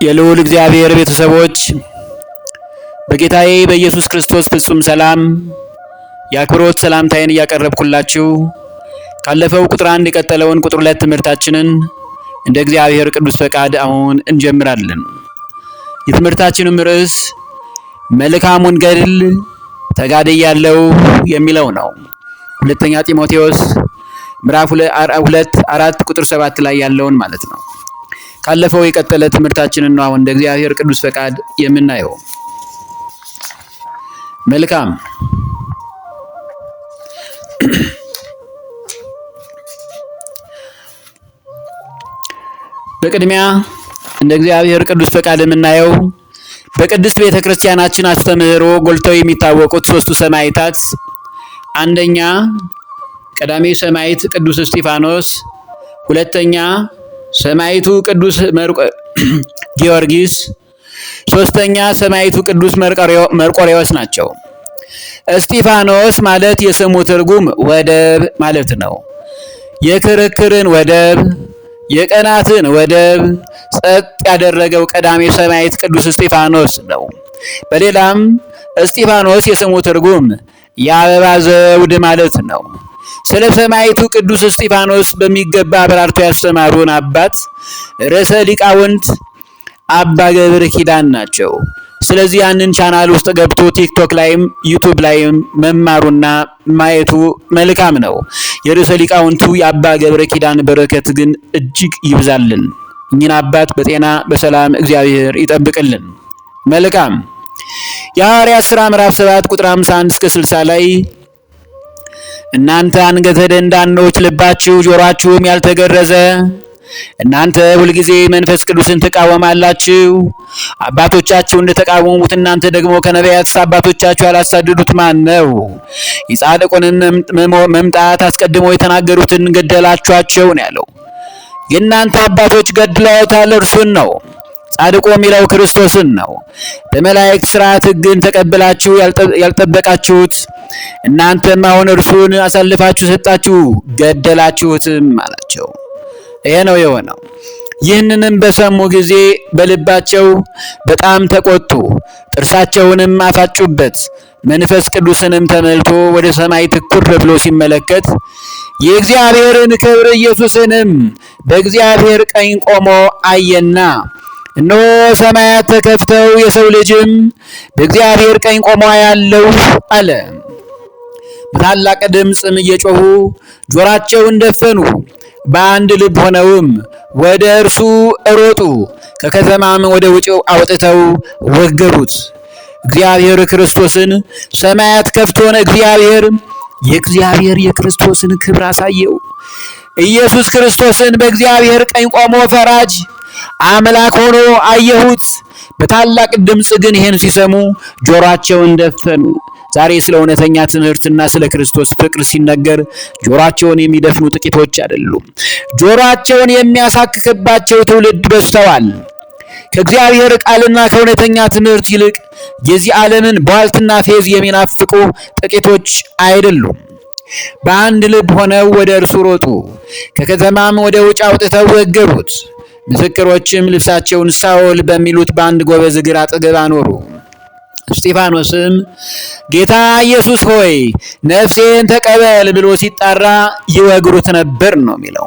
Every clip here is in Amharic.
የልዑል እግዚአብሔር ቤተሰቦች በጌታዬ በኢየሱስ ክርስቶስ ፍጹም ሰላም የአክብሮት ሰላምታዬን እያቀረብኩላችሁ ካለፈው ቁጥር 1 የቀጠለውን ቁጥር 2 ትምህርታችንን እንደ እግዚአብሔር ቅዱስ ፈቃድ አሁን እንጀምራለን። የትምህርታችንም ርዕስ መልካሙን ገድል ተጋድያለሁ የሚለው ነው። ሁለተኛ ጢሞቴዎስ ምዕራፍ 2:4 ቁጥር 7 ላይ ያለውን ማለት ነው። ካለፈው የቀጠለ ትምህርታችንን ነው አሁን እንደ እግዚአብሔር ቅዱስ ፈቃድ የምናየው። መልካም በቅድሚያ እንደ እግዚአብሔር ቅዱስ ፈቃድ የምናየው በቅድስት ቤተክርስቲያናችን አስተምህሮ ጎልተው የሚታወቁት ሶስቱ ሰማዕታት፣ አንደኛ ቀዳሜ ሰማዕት ቅዱስ እስጢፋኖስ፣ ሁለተኛ ሰማዕቱ ቅዱስ ጊዮርጊስ፣ ሶስተኛ ሰማዕቱ ቅዱስ መርቆሬዎስ ናቸው። እስጢፋኖስ ማለት የስሙ ትርጉም ወደብ ማለት ነው። የክርክርን ወደብ፣ የቀናትን ወደብ ጸጥ ያደረገው ቀዳሜ ሰማዕት ቅዱስ እስጢፋኖስ ነው። በሌላም እስጢፋኖስ የስሙ ትርጉም የአበባ ዘውድ ማለት ነው። ስለ ሰማዕቱ ቅዱስ እስጢፋኖስ በሚገባ አብራርቶ ያስተማሩን አባት ርዕሰ ሊቃውንት አባ ገብረ ኪዳን ናቸው። ስለዚህ ያንን ቻናል ውስጥ ገብቶ ቲክቶክ ላይም ዩቲዩብ ላይም መማሩና ማየቱ መልካም ነው። የርዕሰ ሊቃውንቱ የአባ ገብረ ኪዳን በረከት ግን እጅግ ይብዛልን። እኚህን አባት በጤና በሰላም እግዚአብሔር ይጠብቅልን። መልካም የሐዋርያት ሥራ ምዕራፍ 7 ቁጥር 51 እስከ 60 ላይ እናንተ አንገተ ደንዳኖች ልባችሁ ጆሮአችሁም ያልተገረዘ እናንተ ሁልጊዜ መንፈስ ቅዱስን ትቃወማላችሁ። አባቶቻችሁ እንደተቃወሙት እናንተ ደግሞ ከነቢያት አባቶቻችሁ ያላሳደዱት ማን ነው? የጻድቁንን መምጣት አስቀድመው የተናገሩትን ገደላችኋቸው ነው ያለው። የእናንተ አባቶች ገድለውታል፣ እርሱን ነው። ጻድቁ የሚለው ክርስቶስን ነው። በመላእክት ሥርዓት ሕግን ተቀብላችሁ ያልጠበቃችሁት እናንተም አሁን እርሱን አሳልፋችሁ ሰጣችሁ፣ ገደላችሁትም አላቸው። ይሄ ነው የሆነው። ይህንንም በሰሙ ጊዜ በልባቸው በጣም ተቆጡ፣ ጥርሳቸውንም አፋጩበት። መንፈስ ቅዱስንም ተመልቶ ወደ ሰማይ ትኩር ብሎ ሲመለከት የእግዚአብሔርን ክብር ኢየሱስንም በእግዚአብሔር ቀኝ ቆሞ አየና እነሆ ሰማያት ተከፍተው የሰው ልጅም በእግዚአብሔር ቀኝ ቆሞ ያለው አለ። በታላቅ ድምፅም እየጮሁ ጆሮአቸውን ደፈኑ። በአንድ ልብ ሆነውም ወደ እርሱ ሮጡ። ከከተማም ወደ ውጭ አውጥተው ወገሩት። እግዚአብሔር ክርስቶስን ሰማያት ከፍቶን የእግዚአብሔር የክርስቶስን ክብር አሳየው። ኢየሱስ ክርስቶስን በእግዚአብሔር ቀኝ ቆሞ ፈራጅ አምላክ ሆኖ አየሁት። በታላቅ ድምፅ ግን ይሄን ሲሰሙ ጆሮአቸውን ደፈኑ። ዛሬ ስለ እውነተኛ ትምህርትና ስለ ክርስቶስ ፍቅር ሲነገር ጆሮአቸውን የሚደፍኑ ጥቂቶች አይደሉም። ጆሮአቸውን የሚያሳክክባቸው ትውልድ በዝተዋል። ከእግዚአብሔር ቃልና ከእውነተኛ ትምህርት ይልቅ የዚህ ዓለምን ቧልትና ፌዝ የሚናፍቁ ጥቂቶች አይደሉም። በአንድ ልብ ሆነው ወደ እርሱ ሮጡ። ከከተማም ወደ ውጭ አውጥተው ወገሩት። ምስክሮችም ልብሳቸውን ሳውል በሚሉት በአንድ ጎበዝ እግር አጠገብ አኖሩ። እስጢፋኖስም ጌታ ኢየሱስ ሆይ ነፍሴን ተቀበል ብሎ ሲጣራ ይወግሩት ነበር ነው የሚለው።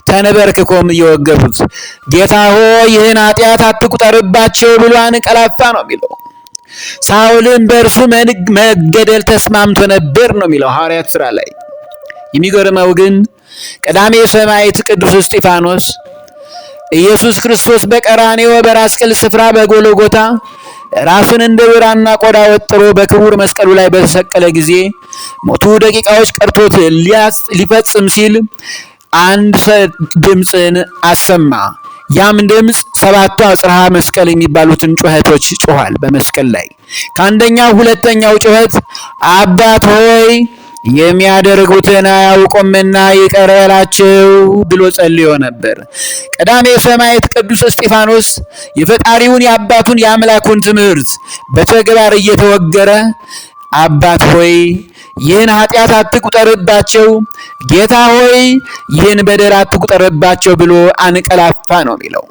ተንበርክኮም እየወገሩት ጌታ ሆይ ይህን ኃጢአት አትቁጠርባቸው ብሎ አንቀላፋ ነው የሚለው። ሳውልም በእርሱ መገደል ተስማምቶ ነበር ነው የሚለው ሐዋርያት ሥራ ላይ። የሚገርመው ግን ቀዳሜ ሰማዕት ቅዱስ እስጢፋኖስ ኢየሱስ ክርስቶስ በቀራንዮ በራስ ቅል ስፍራ በጎልጎታ ራሱን እንደ ብራና ቆዳ ወጥሮ በክቡር መስቀሉ ላይ በተሰቀለ ጊዜ ሞቱ ደቂቃዎች ቀርቶት ሊፈጽም ሲል አንድ ድምፅን አሰማ። ያም ድምፅ 7ቱ አጽርሃ መስቀል የሚባሉትን ጩኸቶች ጮኋል በመስቀል ላይ። ከአንደኛው ሁለተኛው ጩኸት አባት ሆይ የሚያደርጉትን አያውቁምና ይቅር በላቸው ብሎ ጸልዮ ነበር። ቀዳሜ ሰማዕት ቅዱስ እስጢፋኖስ የፈጣሪውን የአባቱን የአምላኩን ትምህርት በተግባር እየተወገረ አባት ሆይ ይህን ኃጢአት አትቁጠርባቸው፣ ጌታ ሆይ ይህን በደል አትቁጠርባቸው ብሎ አንቀላፋ ነው የሚለው።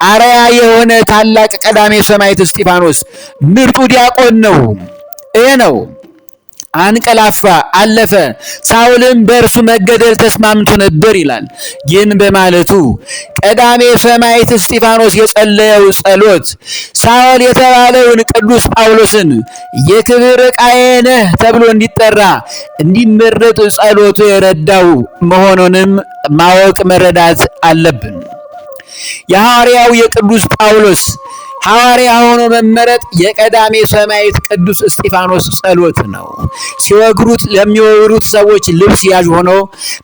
አርአያ የሆነ ታላቅ ቀዳሜ ሰማዕት እስጢፋኖስ ምርጡ ዲያቆን ነው። ይሄ ነው። አንቀላፋ፣ አለፈ። ሳውልም በእርሱ መገደል ተስማምቶ ነበር ይላል። ይህን በማለቱ ቀዳሜ ሰማዕት እስጢፋኖስ የጸለየው ጸሎት ሳውል የተባለውን ቅዱስ ጳውሎስን የክብር ዕቃዬ ነህ ተብሎ እንዲጠራ እንዲመረጥ ጸሎቱ የረዳው መሆኑንም ማወቅ መረዳት አለብን። የሐዋርያው የቅዱስ ጳውሎስ ሐዋርያ ሆኖ መመረጥ የቀዳሜ ሰማዕት ቅዱስ እስጢፋኖስ ጸሎት ነው። ሲወግሩት ለሚወግሩት ሰዎች ልብስ ያዥ ሆኖ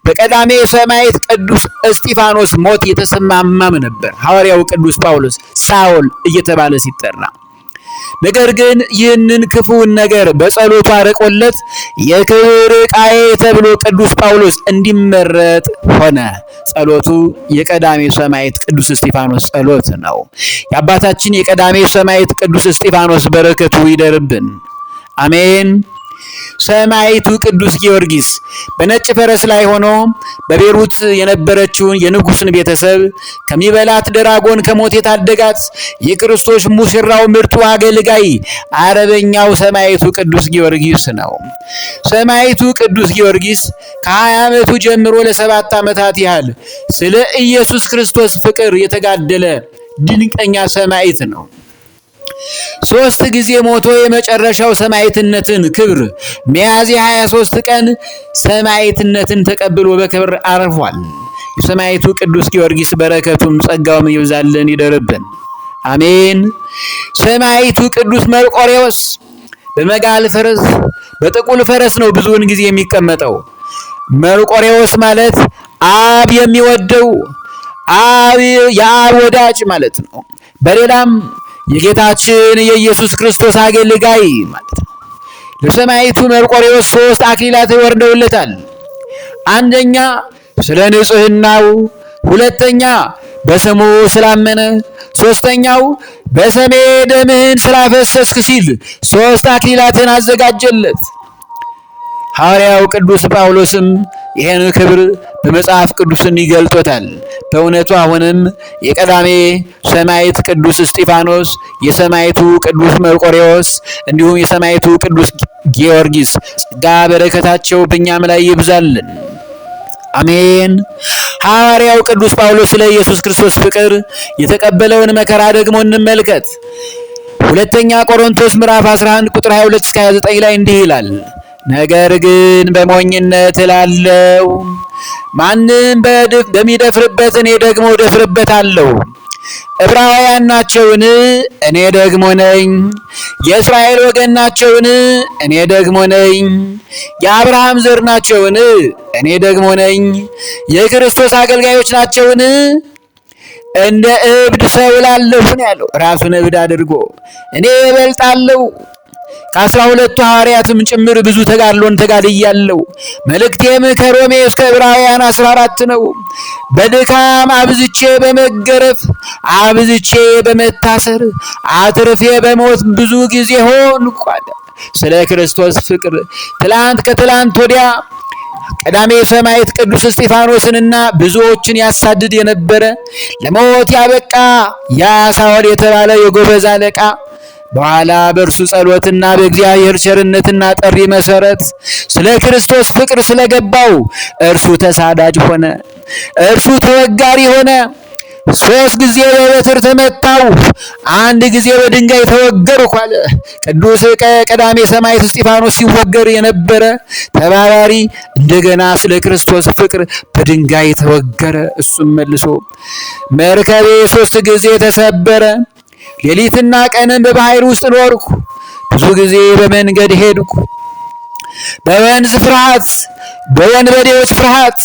በቀዳሜ ሰማዕት ቅዱስ እስጢፋኖስ ሞት የተሰማማም ነበር ሐዋርያው ቅዱስ ጳውሎስ ሳውል እየተባለ ሲጠራ። ነገር ግን ይህንን ክፉውን ነገር በጸሎቱ አርቆለት የክብር ዕቃዬ ተብሎ ቅዱስ ጳውሎስ እንዲመረጥ ሆነ። ጸሎቱ የቀዳሜ ሰማዕት ቅዱስ እስጢፋኖስ ጸሎት ነው። የአባታችን የቀዳሜ ሰማዕት ቅዱስ እስጢፋኖስ በረከቱ ይደርብን፣ አሜን። ሰማዕቱ ቅዱስ ጊዮርጊስ በነጭ ፈረስ ላይ ሆኖ በቤሩት የነበረችውን የንጉሥን ቤተሰብ ከሚበላት ድራጎን ከሞት የታደጋት የክርስቶስ ሙሽራው ምርጡ አገልጋይ አርበኛው ሰማዕቱ ቅዱስ ጊዮርጊስ ነው። ሰማዕቱ ቅዱስ ጊዮርጊስ ከ20 ዓመቱ ጀምሮ ለ7 ዓመታት ያህል ስለ ኢየሱስ ክርስቶስ ፍቅር የተጋደለ ድንቀኛ ሰማዕት ነው። 3 ጊዜ ሞቶ የመጨረሻው ሰማዕትነትን ክብር ሚያዝያ 23 ቀን ሰማዕትነትን ተቀብሎ በክብር አርፏል። የሰማዕቱ ቅዱስ ጊዮርጊስ በረከቱም ጸጋውም ይብዛልን ይደርብን፣ አሜን። ሰማዕቱ ቅዱስ መርቆሬዎስ በመጋል ፈረስ በጥቁል ፈረስ ነው ብዙውን ጊዜ የሚቀመጠው። መርቆሬዎስ ማለት አብ የሚወደው የአብ ወዳጅ ማለት ነው። በሌላም የጌታችን የኢየሱስ ክርስቶስ አገልጋይ ማለት ነው። ለሰማዕቱ መርቆሬዎስ 3 አክሊላት ወርደውለታል። አንደኛ ስለ ንጽሕናው፣ ሁለተኛ በስሙ ስላመነ፣ ሶስተኛው በስሜ ደምህን ስላፈሰስክ ሲል 3 አክሊላትን አዘጋጀለት። ሐዋርያው ቅዱስ ጳውሎስም ይህን ክብር በመጽሐፍ ቅዱስ ይገልጦታል። በእውነቱ አሁንም የቀዳሜ ሰማዕት ቅዱስ እስጢፋኖስ፣ የሰማዕቱ ቅዱስ መርቆሬዎስ እንዲሁም የሰማዕቱ ቅዱስ ጊዮርጊስ ጸጋ በረከታቸው በእኛም ላይ ይብዛልን፣ አሜን። ሐዋርያው ቅዱስ ጳውሎስ ስለ ኢየሱስ ክርስቶስ ፍቅር የተቀበለውን መከራ ደግሞ እንመልከት። ሁለተኛ ቆሮንቶስ ምዕራፍ 11 ቁጥር 22 እስከ 29 ላይ እንዲህ ይላል፣ ነገር ግን በሞኝነት እላለሁ፣ ማንም በሚደፍርበት እኔ ደግሞ እደፍርበታለሁ። ዕብራውያን ናቸውን? እኔ ደግሞ ነኝ። የእስራኤል ወገን ናቸውን? እኔ ደግሞ ነኝ። የአብርሃም ዘር ናቸውን? እኔ ደግሞ ነኝ። የክርስቶስ አገልጋዮች ናቸውን? እንደ እብድ ሰው እላለሁ ያለው ራሱን እብድ አድርጎ እኔ እበልጣለሁ ከ12 ሐዋርያትም ጭምር ብዙ ተጋድሎን ተጋድያለሁ። መልእክቴም ከሮሜ እስከ ዕብራውያን 14 ነው። በድካም አብዝቼ በመገረፍ አብዝቼ በመታሰር አትርፌ በሞት ብዙ ጊዜ ሆንኩ አለ። ስለ ክርስቶስ ፍቅር ከትላንት ወዲያ ቀዳሜ ሰማዕት ቅዱስ እስጢፋኖስንና ብዙዎችን ያሳድድ የነበረ ለሞት ያበቃ ያ ሳውል የተባለ የጎበዝ አለቃ በኋላ በእርሱ ጸሎትና በእግዚአብሔር ቸርነትና ጥሪ መሰረት ስለ ክርስቶስ ፍቅር ስለገባው እርሱ ተሳዳጅ ሆነ፣ እርሱ ተወጋሪ ሆነ። 3 ጊዜ በበትር ተመታው፣ 1 ጊዜ በድንጋይ ተወገርኩ አለ። ቅዱስ ቀዳሜ ሰማዕት እስጢፋኖስ ሲወገር የነበረ ተባባሪ እንደገና ስለ ክርስቶስ ፍቅር በድንጋይ ተወገረ። እሱም መልሶ መርከቤ 3 ጊዜ ተሰበረ፣ ሌሊትና ቀንም በባህር ውስጥ ኖርኩ፣ ብዙ ጊዜ በመንገድ ሄድኩ፣ በወንዝ ፍርሃት፣ በወንበዴዎች ፍርሃት፣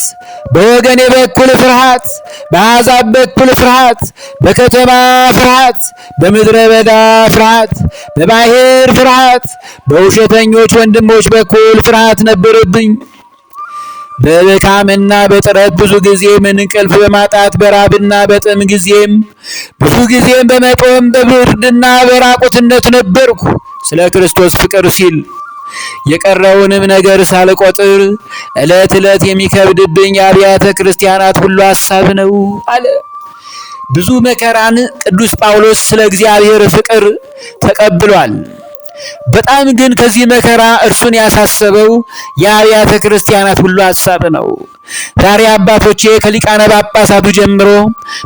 በወገኔ በኩል ፍርሃት፣ በአሕዛብ በኩል ፍርሃት፣ በከተማ ፍርሃት፣ በምድረ በዳ ፍርሃት፣ በባህር ፍርሃት፣ በውሸተኞች ወንድሞች በኩል ፍርሃት ነበረብኝ። በድካምና በጥረት ብዙ ጊዜም እንቅልፍ በማጣት በራብና በጥም ጊዜም ብዙ ጊዜም በመጦም በብርድና በራቁትነት ነበርኩ ስለ ክርስቶስ ፍቅር ሲል። የቀረውንም ነገር ሳልቆጥር ዕለት ዕለት የሚከብድብኝ የአብያተ ክርስቲያናት ሁሉ ሐሳብ ነው አለ። ብዙ መከራን ቅዱስ ጳውሎስ ስለ እግዚአብሔር ፍቅር ተቀብሏል። በጣም ግን ከዚህ መከራ እርሱን ያሳሰበው የአብያተ ክርስቲያናት ሁሉ ሐሳብ ነው። ዛሬ አባቶቼ ከሊቃነ ጳጳሳቱ ጀምሮ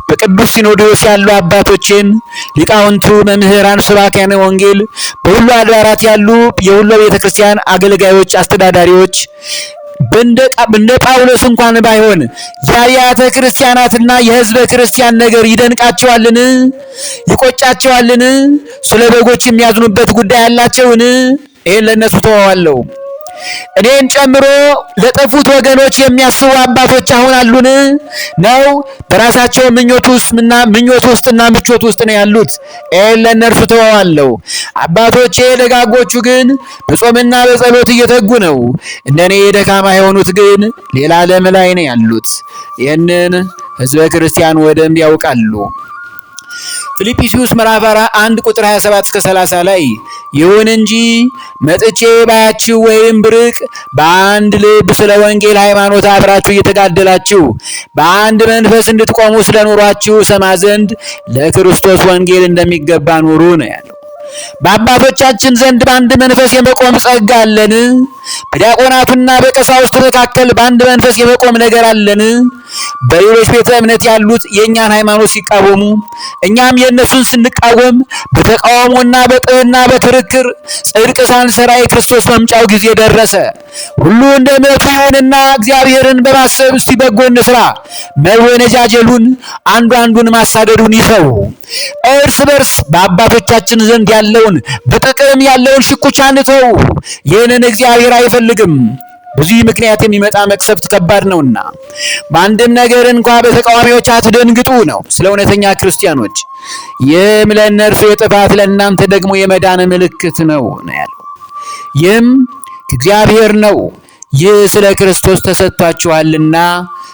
በቅዱስ ሲኖዶስ ያሉ አባቶችን፣ ሊቃውንቱ፣ መምህራን፣ ሰባክያነ ወንጌል፣ በሁሉ አድባራት ያሉ የሁሉ ቤተክርስቲያን አገልጋዮች፣ አስተዳዳሪዎች እንደ ጳውሎስ እንኳን ባይሆን የአብያተ ክርስቲያናትና የሕዝበ ክርስቲያን ነገር ይደንቃቸዋልን? ይቆጫቸዋልን? ስለ በጎች የሚያዝኑበት ጉዳይ አላቸውን? ይሄን ለነሱ ተዋዋለሁ። እኔን ጨምሮ ለጠፉት ወገኖች የሚያስቡ አባቶች አሁን አሉን? ነው በራሳቸው ምኞት ውስጥና ምቾት ውስጥ ነው ያሉት። ይሄን ለነርሱ ተዋዋለሁ። አባቶቼ ደጋጎቹ ግን በጾምና በጸሎት እየተጉ ነው። እንደኔ ደካማ የሆኑት ግን ሌላ ዓለም ላይ ነው ያሉት። ይህንን ሕዝበ ክርስቲያን ወደም ያውቃሉ። ፊልጵስዩስ ምዕራፍ 1 ቁጥር 27 እስከ 30 ላይ ይሁን እንጂ መጥቼ ባያችሁ ወይም ብርቅ በአንድ ልብ ስለ ወንጌል ሃይማኖት አብራችሁ እየተጋደላችሁ በአንድ መንፈስ እንድትቆሙ ስለኖሯችሁ ሰማ ዘንድ ለክርስቶስ ወንጌል እንደሚገባ ኑሩ ነው ያለው። በአባቶቻችን ዘንድ በአንድ መንፈስ የመቆም ጸጋ አለን? በዲያቆናቱና በቀሳውስቱ መካከል በአንድ መንፈስ የመቆም ነገር አለን? በሌሎች ቤተ እምነት ያሉት የእኛን ሃይማኖት ሲቃወሙ እኛም የእነሱን ስንቃወም በተቃውሞና በጥልና በክርክር ጽድቅ ሳንሰራ የክርስቶስ መምጫው ጊዜ ደረሰ። ሁሉ እንደ እምነቱ ይሁንና እግዚአብሔርን በማሰብ እስቲ በጎ እንስራ። መወነጃጀሉን፣ አንዱ አንዱን ማሳደዱን ይተው። እርስ በርስ በአባቶቻችን ዘንድ ያለውን በጥቅም ያለውን ሽኩቻ እንተው። ይህንን እግዚአብሔር አይፈልግም። በዚህ ምክንያት የሚመጣ መቅሰፍት ከባድ ነውና በአንድም ነገር እንኳ በተቃዋሚዎች አትደንግጡ ነው ስለ እውነተኛ ክርስቲያኖች። ይህም ለእነርሱ የጥፋት ለእናንተ ደግሞ የመዳን ምልክት ነው ያለው። ይህም እግዚአብሔር ነው። ይህ ስለ ክርስቶስ ተሰጥቷችኋልና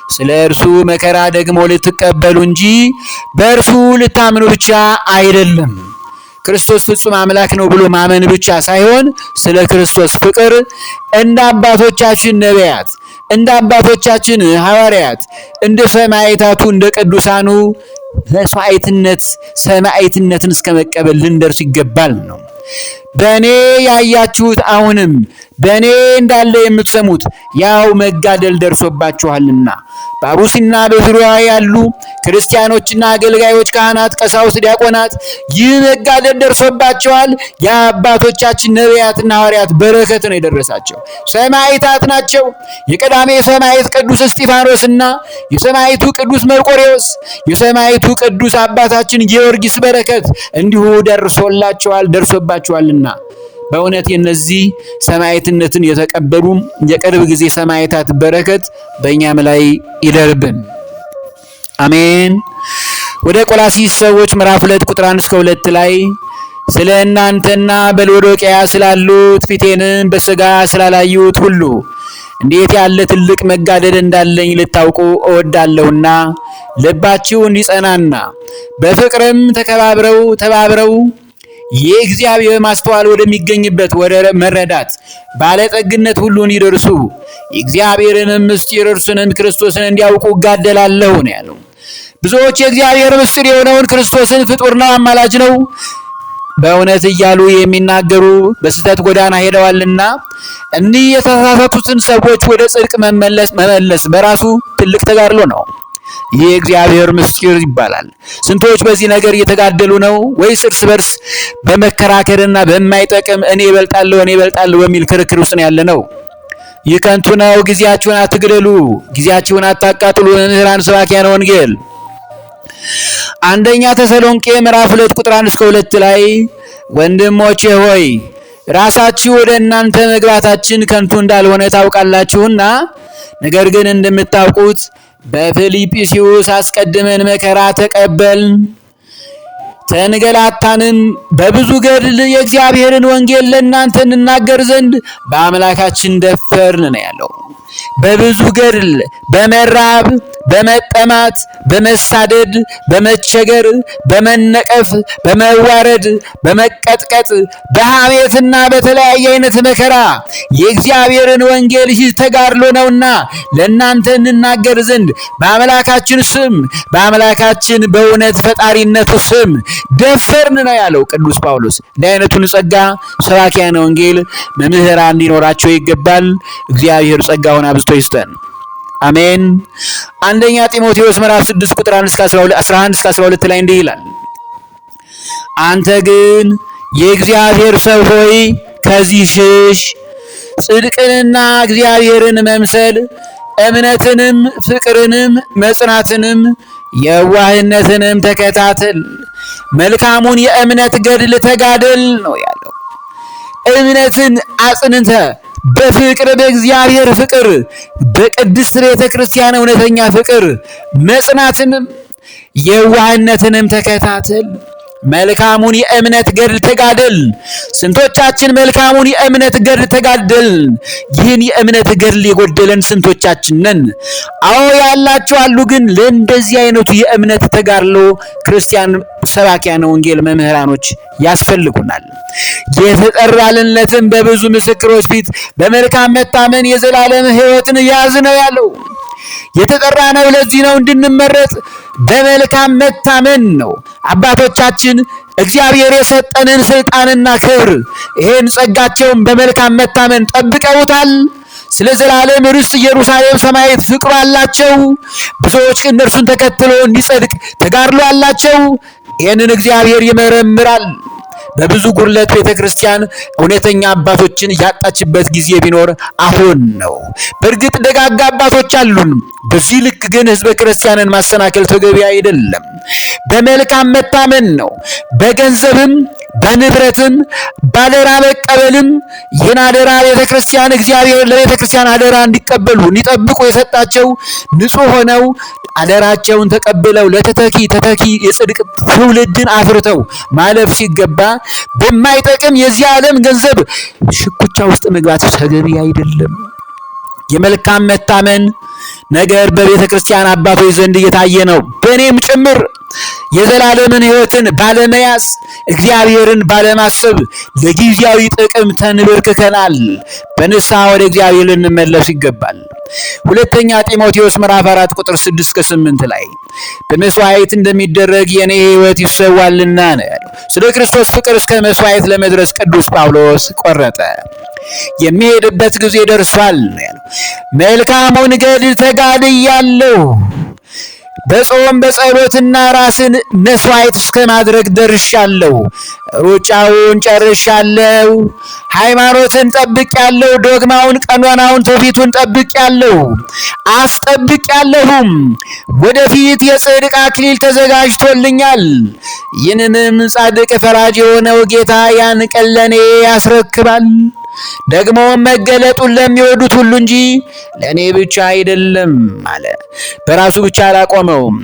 ስለ እርሱ መከራ ደግሞ ልትቀበሉ እንጂ በእርሱ ልታምኑ ብቻ አይደለም። ክርስቶስ ፍጹም አምላክ ነው ብሎ ማመን ብቻ ሳይሆን ስለ ክርስቶስ ፍቅር እንደ አባቶቻችን ነቢያት፣ እንደ አባቶቻችን ሐዋርያት፣ እንደ ሰማዕታቱ እንደ ቅዱሳኑ ሰማዕትነትን እስከ መቀበል ልንደርስ ይገባል ነው። በእኔ ያያችሁት አሁንም በእኔ እንዳለ የምትሰሙት ያው መጋደል ደርሶባችኋልና በአሩሲና በዙሪያዋ ያሉ ክርስቲያኖችና አገልጋዮች፣ ካህናት፣ ቀሳውስት፣ ዲያቆናት ይህ መጋደል ደርሶባቸዋል። የአባቶቻችን ነቢያትና ሐዋርያት በረከት ነው የደረሳቸው። ሰማዕታት ናቸው። የቀዳሜ ሰማዕት ቅዱስ እስጢፋኖስና የሰማዕቱ ቅዱስ መርቆሬዎስ፣ የሰማዕቱ ቅዱስ አባታችን ጊዮርጊስ በረከት እንዲሁ ደርሶባቸዋልና በእውነት የነዚህ ሰማዕትነትን የተቀበሉ የቅርብ ጊዜ ሰማዕታት በረከት በእኛም ላይ ይደርብን። አሜን። ወደ ቆላስይስ ሰዎች ምዕራፍ 2 ቁጥር 1 እስከ 2 ላይ ስለ እናንተና በሎዶቅያ ስላሉት ፊቴንም በሥጋ ስላላዩት ሁሉ እንዴት ያለ ትልቅ መጋደል እንዳለኝ ልታውቁ እወዳለሁና ልባችሁ እንዲጸናና በፍቅርም ተባብረው የእግዚአብሔር ማስተዋል ወደሚገኝበት ወደ መረዳት ባለጠግነት ሁሉ እንዲደርሱ የእግዚአብሔርንም ምስጢር እርሱንም ክርስቶስን እንዲያውቁ እጋደላለሁ ነው ያለው። ብዙዎች የእግዚአብሔር ምስጢር የሆነውን ክርስቶስን ፍጡር ነው፣ አማላጅ ነው በእውነት እያሉ የሚናገሩ በስህተት ጎዳና ሄደዋልና እኒህ የተሳሳቱትን ሰዎች ወደ ጽድቅ መመለስ በራሱ ትልቅ ተጋድሎ ነው። ይህ እግዚአብሔር ምስጢር ይባላል። ስንቶች በዚህ ነገር እየተጋደሉ ነው? ወይስ እርስ በርስ በመከራከርና በማይጠቅም እኔ እበልጣለሁ በሚል ክርክር ውስጥ ያለ ነው? ይህ ከንቱ ነው። ጊዜያችሁን አትግደሉ፣ ጊዜያችሁን አታቃጥሉ። መምህራን ሰባኪያነ ወንጌል አንደኛ ተሰሎንቄ ምዕራፍ 2 ቁጥር 1 እስከ 2 ላይ ወንድሞቼ ሆይ ራሳችሁ ወደ እናንተ መግባታችን ከንቱ እንዳልሆነ ታውቃላችሁና፣ ነገር ግን እንደምታውቁት በፊልጵስዩስ አስቀድመን መከራ ተቀበልን፣ ተንገላታንም፣ በብዙ ገድል የእግዚአብሔርን ወንጌል ለእናንተ እንናገር ዘንድ በአምላካችን ደፈርን ነው ያለው። በብዙ ገድል፣ በመራብ፣ በመጠማት፣ በመሳደድ፣ በመቸገር፣ በመነቀፍ፣ በመዋረድ፣ በመቀጥቀጥ፣ በሐሜትና በተለያየ አይነት መከራ የእግዚአብሔርን ወንጌል ይህ ተጋድሎ ነውና ለእናንተ እንናገር ዘንድ በአምላካችን ስም በአምላካችን በእውነት ፈጣሪነቱ ስም ደፈርን ነው ያለው ቅዱስ ጳውሎስ። እንዲህ አይነቱን ጸጋ ሰባኪያነ ወንጌል መምህራን እንዲኖራቸው ይገባል። እግዚአብሔር ጸጋውን አብዝቶ ይስጠን። አሜን። አንደኛ ጢሞቴዎስ ምዕራፍ 6 ቁጥር 11 እስከ 12 ላይ እንዲህ ይላል፣ አንተ ግን የእግዚአብሔር ሰው ሆይ ከዚህ ሽሽ፣ ጽድቅንና እግዚአብሔርን መምሰል፣ እምነትንም፣ ፍቅርንም፣ መጽናትንም፣ የዋህነትንም ተከታተል፣ መልካሙን የእምነት ገድል ተጋደል ነው ያለው። እምነትን አጽንተ በፍቅር በእግዚአብሔር ፍቅር በቅድስት ቤተ ክርስቲያን እውነተኛ ፍቅር መጽናትንም የዋህነትንም ተከታተል፣ መልካሙን የእምነት ገድል ተጋደል። ስንቶቻችን መልካሙን የእምነት ገድል ተጋደል? ይህን የእምነት ገድል የጎደለን ስንቶቻችን ነን? አዎ ያላችሁ አሉ። ግን ለእንደዚህ አይነቱ የእምነት ተጋድሎ ክርስቲያን ሰባኪያነ ወንጌል መምህራኖች ያስፈልጉናል። የተጠራልነትን በብዙ ምስክሮች ፊት በመልካም መታመን የዘላለም ሕይወትን ያዝ ነው ያለው። የተጠራ ነው ለዚህ ነው እንድንመረጥ በመልካም መታመን ነው። አባቶቻችን እግዚአብሔር የሰጠንን ስልጣንና ክብር ይሄን ጸጋቸውን በመልካም መታመን ጠብቀውታል። ስለ ዘላለም ርስት ኢየሩሳሌም ሰማያዊት ፍቅሩ አላቸው። ብዙዎች እነርሱን ተከትሎ እንዲጸድቅ ተጋድሎ አላቸው። ይህንን እግዚአብሔር ይመረምራል። በብዙ ጉድለት ቤተክርስቲያን እውነተኛ አባቶችን ያጣችበት ጊዜ ቢኖር አሁን ነው። በእርግጥ ደጋጋ አባቶች አሉን። በዚህ ልክ ግን ህዝበ ክርስቲያንን ማሰናከል ተገቢ አይደለም። በመልካም መታመን ነው። በገንዘብም በንብረትም ባደራ መቀበልም ይህን አደራ ቤተክርስቲያን እግዚአብሔር ለቤተክርስቲያን አደራ እንዲቀበሉ እንዲጠብቁ የሰጣቸው ንጹሕ ሆነው አደራቸውን ተቀብለው ለተተኪ የጽድቅ ትውልድን አፍርተው ማለፍ ሲገባ በማይጠቅም የዚህ ዓለም ገንዘብ ሽኩቻ ውስጥ መግባት ተገቢ አይደለም። የመልካም መታመን ነገር በቤተ ክርስቲያን አባቶች ዘንድ እየታየ ነው፣ በእኔም ጭምር። የዘላለምን ሕይወትን ባለመያዝ እግዚአብሔርን ባለማሰብ ለጊዜያዊ ጥቅም ተንበርክከናል። በንስሐ ወደ እግዚአብሔር ልንመለስ ይገባል። ሁለተኛ ጢሞቴዎስ ምዕራፍ 4 ቁጥር 6 እስከ 8 ላይ በመስዋዕት እንደሚደረግ የኔ ሕይወት ይሰዋልና ነው ያለው። ስለ ክርስቶስ ፍቅር እስከ መስዋዕት ለመድረስ ቅዱስ ጳውሎስ ቆረጠ። የሚሄድበት ጊዜ ደርሷል ነው ያለው። መልካሙን ገድል ተጋድያለሁ፣ በጾም በጸሎትና ራስን መስዋዕት እስከ ማድረግ ደርሻለሁ፣ ሩጫውን ጨርሻለሁ፣ ሃይማኖትን ጠብቄያለሁ፣ ዶግማውን፣ ቀኖናውን፣ ትውፊቱን ጠብቄያለሁ፣ አስጠብቄያለሁም። ወደፊት የጽድቅ አክሊል ተዘጋጅቶልኛል። ይህንንም ጻድቅ ፈራጅ የሆነው ጌታ ያን ቀን ለእኔ ያስረክባል። ደግሞ መገለጡን ለሚወዱት ሁሉ እንጂ ለእኔ ብቻ አይደለም አለ። በራሱ ብቻ አላቆመውም።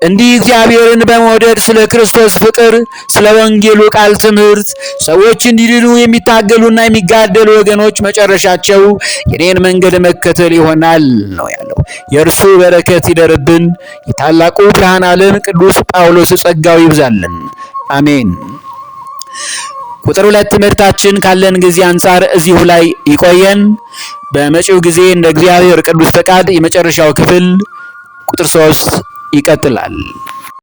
እንዲህ እግዚአብሔርን በመውደድ ስለ ክርስቶስ ፍቅር፣ ስለ ወንጌሉ ቃል ትምህርት ሰዎች እንዲድኑ የሚታገሉና የሚጋደሉ ወገኖች መጨረሻቸው የኔን መንገድ መከተል ይሆናል ነው ያለው። የእርሱ በረከት ይደርብን። የታላቁ ብርሃን ዓለም ቅዱስ ጳውሎስ ጸጋው ይብዛልን። አሜን። ቁጥር 2 ትምህርታችን ካለን ጊዜ አንጻር እዚሁ ላይ ይቆየን። በመጪው ጊዜ እንደ እግዚአብሔር ቅዱስ ፈቃድ የመጨረሻው ክፍል ቁጥር 3 ይቀጥላል።